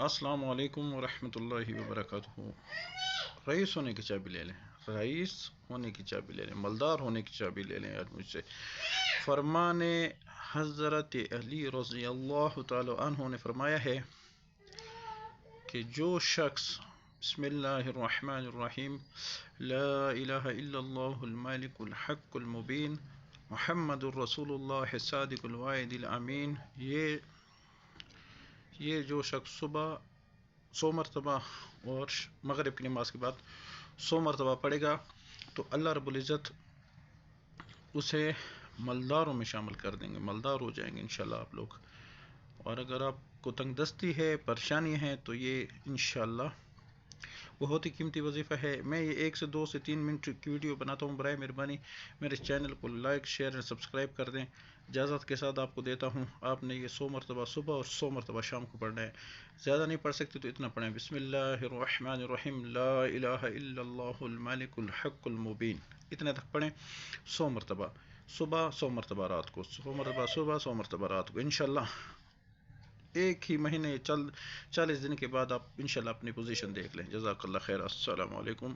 السلام علیکم ورحمۃ اللہ وبرکاتہ۔ رئیس ہونے کی چابی لے لیں، رئیس ہونے کی چابی لے لیں، مالدار ہونے کی چابی لے لیں آج مجھ سے۔ فرمان حضرت علی رضی اللہ تعالی عنہ نے فرمایا ہے کہ جو شخص بسم اللہ الرحمن الرحیم لا الہ الا اللہ الملک الحق المبین محمد الرسول اللہ صادق الوعد الامین، یہ جو شخص صبح 100 مرتبہ اور مغرب کی نماز کے بعد 100 مرتبہ پڑھے گا تو اللہ رب العزت اسے مالداروں میں شامل کر دیں گے، مالدار ہو جائیں گے انشاءاللہ آپ لوگ۔ اور اگر آپ کو تنگ دستی ہے، پریشانی ہے، تو یہ انشاءاللہ بہت ہی قیمتی وظیفہ ہے۔ میں یہ 1 سے 2 سے 3 منٹ کی ویڈیو بناتا ہوں، برائے مہربانی میرے چینل کو لائک شیئر اور سبسکرائب کر دیں۔ اجازت کے ساتھ آپ کو دیتا ہوں، آپ نے یہ 100 مرتبہ صبح اور 100 مرتبہ شام کو پڑھنا ہے۔ زیادہ نہیں پڑھ سکتے تو اتنا پڑھیں، بسم اللہ الرحمن الرحیم لا الہ الا اللہ الملک الحق المبین، اتنے تک پڑھیں 100 مرتبہ صبح، 100 مرتبہ رات کو، 100 مرتبہ صبح، 100 مرتبہ رات کو۔ انشاءاللہ ایک ہی مہینے 40 دن کے بعد آپ انشاءاللہ اپنی پوزیشن دیکھ لیں۔ جزاک اللہ خیر، السلام علیکم۔